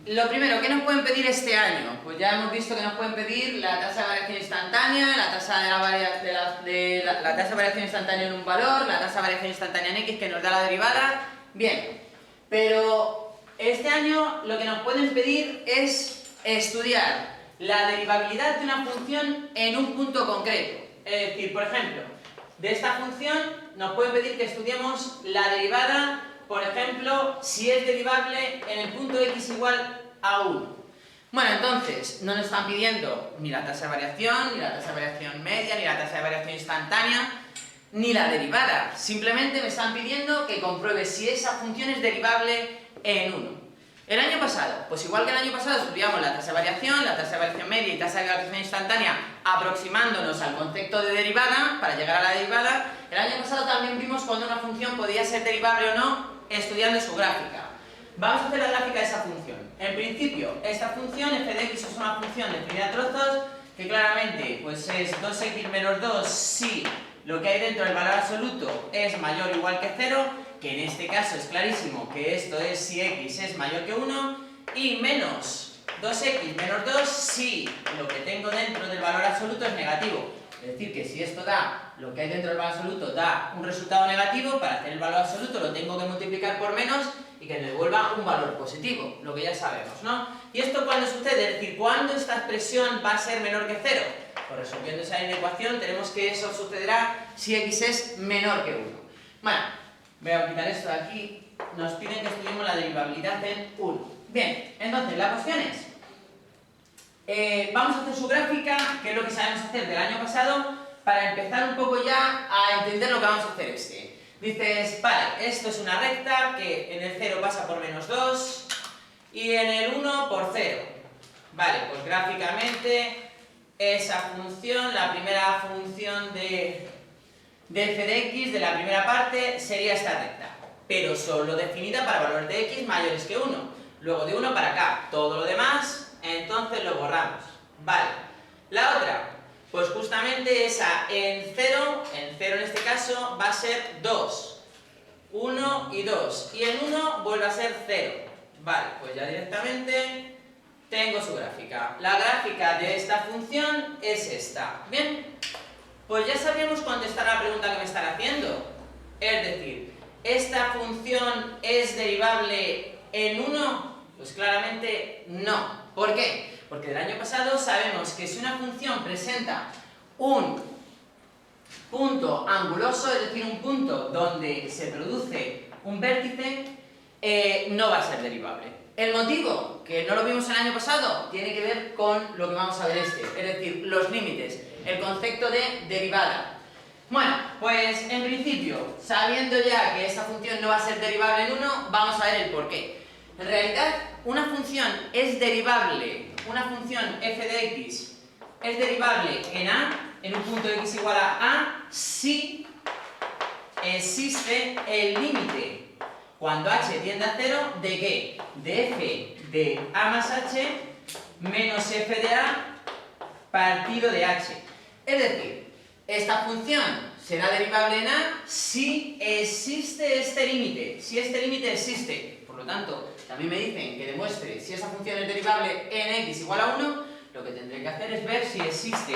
Lo primero, ¿qué nos pueden pedir este año? Pues ya hemos visto que nos pueden pedir la tasa de variación instantánea, la tasa la tasa de variación instantánea en un valor, la tasa de variación instantánea en X que nos da la derivada. Bien, pero este año lo que nos pueden pedir es estudiar la derivabilidad de una función en un punto concreto. Es decir, por ejemplo, de esta función nos pueden pedir que estudiemos la derivada, por ejemplo, si es derivable en el punto x igual a 1. Bueno, entonces, no nos están pidiendo ni la tasa de variación, ni la tasa de variación media, ni la tasa de variación instantánea, ni la derivada. Simplemente me están pidiendo que compruebe si esa función es derivable en 1. El año pasado, pues igual que el año pasado estudiamos la tasa de variación media y tasa de variación instantánea aproximándonos al concepto de derivada para llegar a la derivada. El año pasado también vimos cuando una función podía ser derivable o no estudiando su gráfica. Vamos a hacer la gráfica de esa función. En principio, esta función f de x es una función definida a trozos que claramente pues es 2x menos 2 si lo que hay dentro del valor absoluto es mayor o igual que 0, que en este caso es clarísimo que esto es si x es mayor que 1, y menos 2x menos 2 si lo que tengo dentro del valor absoluto es negativo. Es decir, que si esto da, lo que hay dentro del valor absoluto da un resultado negativo, para hacer el valor absoluto lo tengo que multiplicar por menos y que me devuelva un valor positivo, lo que ya sabemos, ¿no? ¿Y esto cuándo sucede? Es decir, ¿cuándo esta expresión va a ser menor que 0? Pues resolviendo esa ecuación tenemos que eso sucederá si x es menor que 1. Bueno, voy a quitar esto de aquí. Nos piden que estudiemos la derivabilidad en 1. Bien, entonces la cuestión es, vamos a hacer su gráfica, que es lo que sabemos hacer del año pasado, para empezar un poco ya a entender lo que vamos a hacer este. Dices, vale, esto es una recta que en el 0 pasa por menos 2 y en el 1 por 0. Vale, pues gráficamente esa función, la primera función de f de x de la primera parte sería esta recta, pero solo definida para valores de x mayores que 1. Luego de 1 para acá, todo lo demás, entonces lo borramos. Vale, la otra, pues justamente esa en 0 en este caso va a ser 2, 1 y 2, y en 1 vuelve a ser 0. Vale, pues ya directamente tengo su gráfica. La gráfica de esta función es esta. Bien, pues ya sabríamos contestar la pregunta que me están haciendo. Es decir, ¿esta función es derivable en 1? Pues claramente no. ¿Por qué? Porque del año pasado sabemos que si una función presenta un punto anguloso, es decir, un punto donde se produce un vértice, no va a ser derivable. El motivo, que no lo vimos el año pasado, tiene que ver con lo que vamos a ver es decir, los límites, el concepto de derivada. Bueno, pues en principio, sabiendo ya que esta función no va a ser derivable en 1, vamos a ver el porqué. En realidad, una función es derivable, una función f de x es derivable en a, en un punto x igual a, si existe el límite cuando h tiende a 0, ¿de qué? De f de a más h menos f de a partido de h. Es decir, esta función será derivable en a si existe este límite, si este límite existe. Por lo tanto, también me dicen que demuestre si esa función es derivable en x igual a 1, lo que tendré que hacer es ver si existe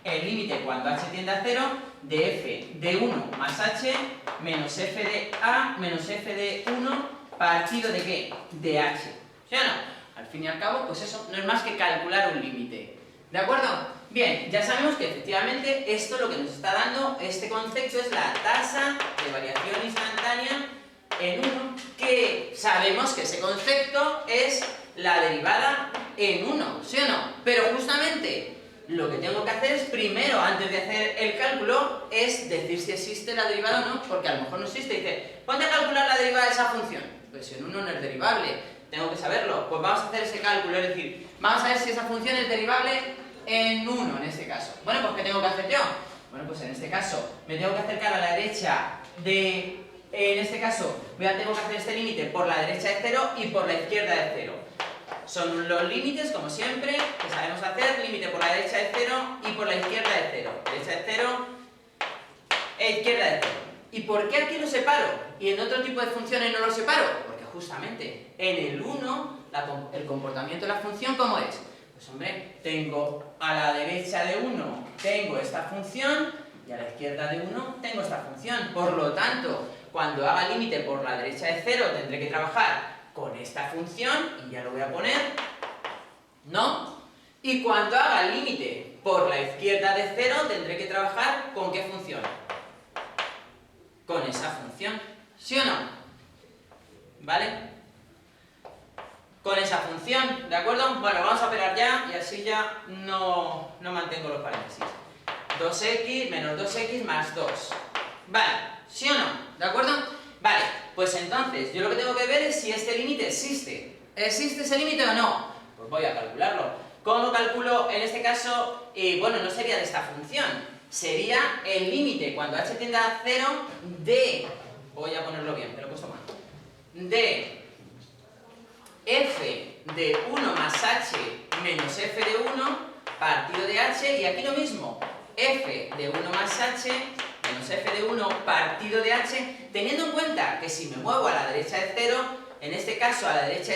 el límite cuando h tiende a 0 de f de 1 más h menos f de a menos f de 1 partido de ¿qué? De h. ¿Sí o no? Al fin y al cabo, pues eso no es más que calcular un límite. ¿De acuerdo? Bien, ya sabemos que efectivamente esto lo que nos está dando, este concepto es la tasa de variación instantánea en 1, que sabemos que ese concepto es la derivada en 1, ¿sí o no? Pero justamente lo que tengo que hacer es primero, antes de hacer el cálculo, es decir si existe la derivada o no, porque a lo mejor no existe. Y dice, ponte a calcular la derivada de esa función. Pues en 1 no es derivable, tengo que saberlo. Pues vamos a hacer ese cálculo, es decir, vamos a ver si esa función es derivable en 1 en este caso. Bueno, pues ¿qué tengo que hacer yo? Bueno, pues en este caso me tengo que acercar a la derecha de... En este caso, tengo que hacer este límite por la derecha de 0 y por la izquierda de 0. Son los límites, como siempre, que sabemos hacer, límite por la derecha de 0 y por la izquierda de 0. Derecha de 0 e izquierda de 0. ¿Y por qué aquí lo separo? Y en otro tipo de funciones no lo separo. Porque justamente en el 1 el comportamiento de la función, ¿cómo es? Pues hombre, tengo a la derecha de 1, tengo esta función, y a la izquierda de 1 tengo esta función. Por lo tanto, cuando haga límite por la derecha de 0, tendré que trabajar con esta función, y ya lo voy a poner, ¿no? Y cuando haga límite por la izquierda de 0, tendré que trabajar ¿con qué función? Con esa función, ¿sí o no? ¿Vale? Con esa función, ¿de acuerdo? Bueno, vamos a operar ya, y así ya no mantengo los paréntesis. 2x menos 2x más 2. Vale, ¿sí o no? ¿De acuerdo? Vale, pues entonces, yo lo que tengo que ver es si este límite existe. ¿Existe ese límite o no? Pues voy a calcularlo. ¿Cómo calculo en este caso? Bueno, no sería de esta función. Sería el límite cuando h tiende a 0 de... Voy a ponerlo bien, me lo he puesto mal. De f de 1 más h menos f de 1 partido de h, y aquí lo mismo. F de 1 más h menos f de 1 partido de h, teniendo en cuenta que si me muevo a la derecha de 0, en este caso a la derecha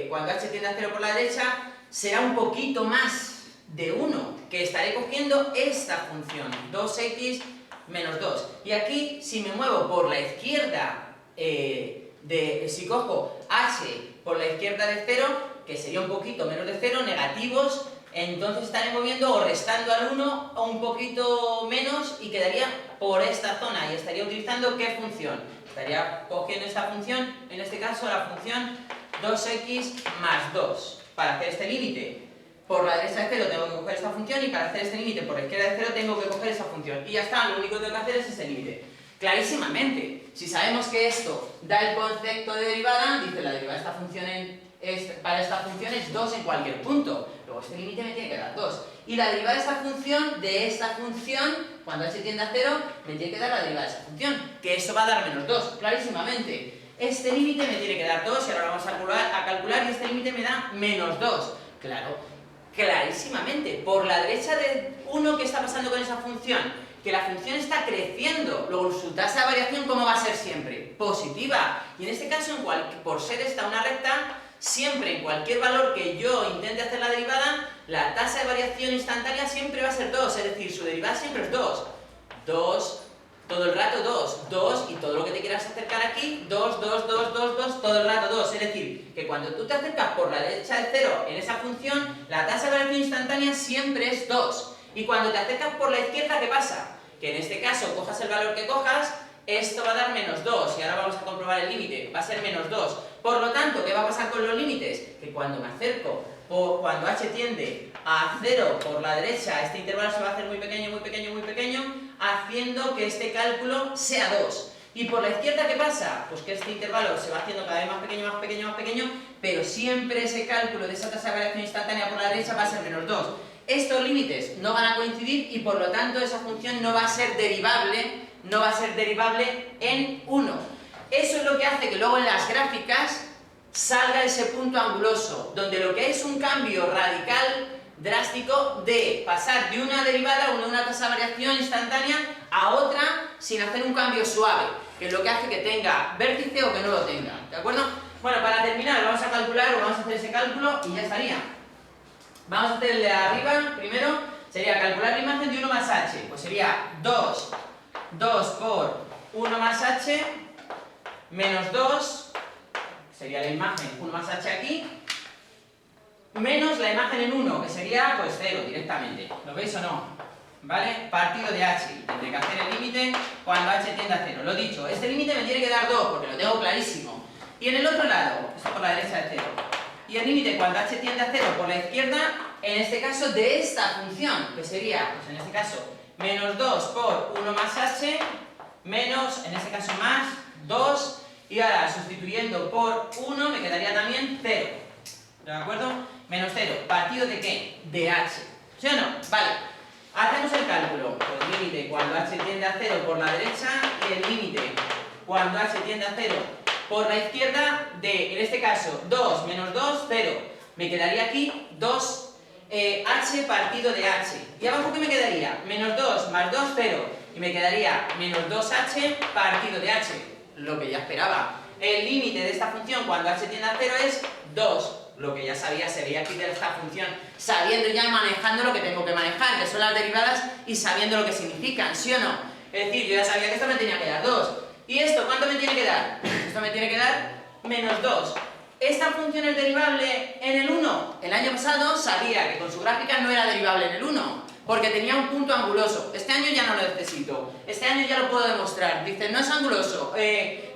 cuando h tiende a 0 por la derecha, será un poquito más de 1, que estaré cogiendo esta función, 2x menos 2. Y aquí, si me muevo por la izquierda, si cojo h por la izquierda de 0, que sería un poquito menos de 0, negativos, entonces estaré moviendo o restando al 1 o un poquito menos y quedaría por esta zona y estaría utilizando ¿qué función? Estaría cogiendo esta función, en este caso la función 2x más 2, para hacer este límite. Por la derecha de 0 tengo que coger esta función y para hacer este límite por la izquierda de 0 tengo que coger esa función. Y ya está, lo único que tengo que hacer es ese límite. Clarísimamente, si sabemos que esto da el concepto de derivada, dice la derivada de esta función para esta función es 2 en cualquier punto. Luego este límite me tiene que dar 2. Y la derivada de esta función, cuando h tiende a 0, me tiene que dar la derivada de esa función. Que eso va a dar menos 2, clarísimamente. Este límite me tiene que dar 2 y ahora lo vamos a calcular y este límite me da menos 2. Claro, clarísimamente. Por la derecha de 1, ¿qué está pasando con esa función? Que la función está creciendo, luego su tasa de variación, ¿cómo va a ser siempre? Positiva. Y en este caso, por ser esta una recta, siempre en cualquier valor que yo intente hacer la derivada, la tasa de variación instantánea siempre va a ser 2, es decir, su derivada siempre es 2. 2, todo el rato 2, 2, y todo lo que te quieras acercar aquí, 2, 2, 2, 2, 2, todo el rato 2. Es decir, que cuando tú te acercas por la derecha de 0 en esa función, la tasa de variación instantánea siempre es 2. Y cuando te acercas por la izquierda, ¿qué pasa? Que en este caso, cojas el valor que cojas, esto va a dar menos 2, y ahora vamos a comprobar el límite, va a ser menos 2. Por lo tanto, ¿qué va a pasar con los límites? Que cuando me acerco, o cuando h tiende a 0 por la derecha, este intervalo se va a hacer muy pequeño, muy pequeño, muy pequeño, haciendo que este cálculo sea 2. Y por la izquierda, ¿qué pasa? Pues que este intervalo se va haciendo cada vez más pequeño, más pequeño, más pequeño, pero siempre ese cálculo de esa tasa de variación instantánea por la derecha va a ser menos 2. Estos límites no van a coincidir y por lo tanto esa función no va a ser derivable, en 1. Eso es lo que hace que luego en las gráficas salga ese punto anguloso, donde lo que es un cambio radical, drástico, de pasar de una derivada, una tasa de variación instantánea, a otra sin hacer un cambio suave, que es lo que hace que tenga vértice o que no lo tenga, ¿de acuerdo? Bueno, para terminar vamos a calcular, o vamos a hacer ese cálculo y ya estaría. Vamos a hacer el de arriba primero, sería calcular la imagen de 1 más h, pues sería 2 por 1 más h menos 2, sería la imagen 1 más h aquí, menos la imagen en 1, que sería pues 0 directamente, ¿lo veis o no? ¿Vale? Partido de h, y tendré que hacer el límite cuando h tiende a 0, lo dicho, este límite me tiene que dar 2 porque lo tengo clarísimo, y en el otro lado, esto por la derecha de 0, y el límite cuando h tiende a 0 por la izquierda, en este caso de esta función, que sería, pues en este caso, menos 2 por 1 más h, menos, en este caso más, 2, y ahora sustituyendo por 1 me quedaría también 0, ¿de acuerdo? Menos 0, ¿partido de qué? De h, ¿sí o no? Vale, hacemos el cálculo, pues límite cuando h tiende a 0 por la derecha, y el límite cuando h tiende a 0 por la izquierda de, en este caso, 2 menos 2, 0. Me quedaría aquí 2 h partido de h. ¿Y abajo qué me quedaría? Menos 2 más 2, 0. Y me quedaría menos 2h partido de h. Lo que ya esperaba. el límite de esta función cuando h tiende a 0 es 2. Lo que ya sabía, se veía aquí de esta función, sabiendo ya manejando lo que tengo que manejar, que son las derivadas, y sabiendo lo que significan, ¿sí o no? Es decir, yo ya sabía que esto me tenía que dar 2. ¿Y esto cuánto me tiene que dar? Esto me tiene que dar menos 2. ¿Esta función es derivable en el 1? El año pasado sabía que con su gráfica no era derivable en el 1, porque tenía un punto anguloso. Este año ya no lo necesito. Este año ya lo puedo demostrar. Dice, no es anguloso,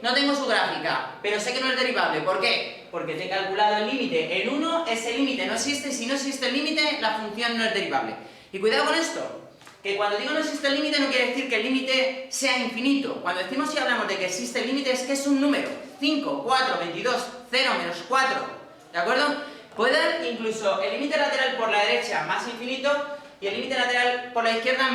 no tengo su gráfica, pero sé que no es derivable. ¿Por qué? Porque te he calculado el límite en 1, ese límite no existe, si no existe el límite, la función no es derivable. Y cuidado con esto, que cuando digo no existe el límite no quiere decir que el límite sea infinito. Cuando decimos y hablamos de que existe el límite es que es un número. 5, 4, 22, 0, menos 4. ¿De acuerdo? Puede dar incluso el límite lateral por la derecha más infinito y el límite lateral por la izquierda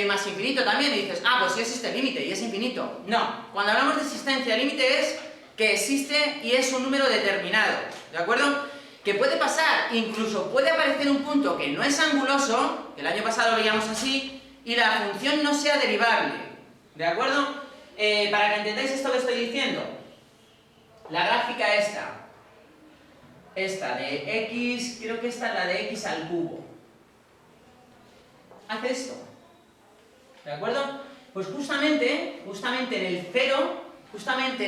más infinito también. Y dices, ah, pues sí existe el límite y es infinito. No. Cuando hablamos de existencia, el límite es que existe y es un número determinado. ¿De acuerdo? Que puede pasar, incluso puede aparecer un punto que no es anguloso, que el año pasado lo veíamos así, y la función no sea derivable. ¿De acuerdo? Para que entendáis esto que estoy diciendo, la gráfica esta de x, creo que esta es la de x al cubo. Hace esto. ¿De acuerdo? Pues justamente en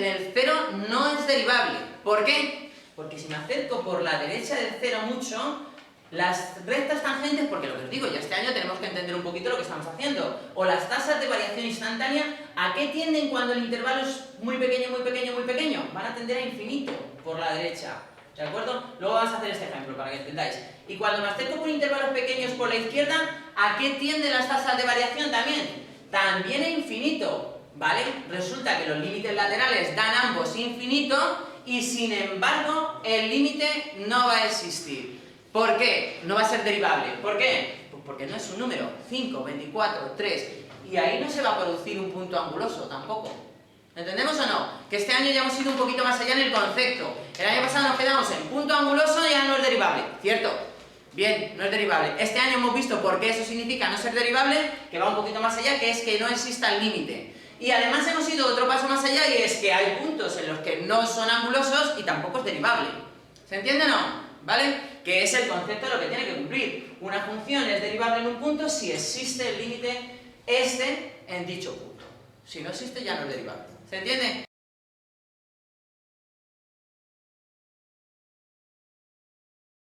el 0 no es derivable. ¿Por qué? Porque si me acerco por la derecha del 0 mucho, las rectas tangentes, porque lo que os digo, ya este año tenemos que entender un poquito lo que estamos haciendo, o las tasas de variación instantánea, ¿a qué tienden cuando el intervalo es muy pequeño, muy pequeño, muy pequeño? Van a tender a infinito por la derecha, ¿de acuerdo? Luego vamos a hacer este ejemplo para que entendáis. Y cuando me acerco por intervalos pequeños por la izquierda, ¿a qué tienden las tasas de variación también? También a infinito, ¿vale? Resulta que los límites laterales dan ambos infinito y sin embargo el límite no va a existir. ¿Por qué? No va a ser derivable. ¿Por qué? Pues porque no es un número. 5, 24, 3. Y ahí no se va a producir un punto anguloso tampoco. ¿Entendemos o no? Que este año ya hemos ido un poquito más allá en el concepto. El año pasado nos quedamos en punto anguloso, ya no es derivable. ¿Cierto? Bien, no es derivable. Este año hemos visto por qué eso significa no ser derivable, que va un poquito más allá, que es que no exista el límite. Y además hemos ido otro paso más allá y es que hay puntos en los que no son angulosos y tampoco es derivable. ¿Se entiende o no? ¿Vale? Que es el concepto de lo que tiene que cumplir. Una función es derivable en un punto si existe el límite en dicho punto. Si no existe ya no es derivable. ¿Se entiende?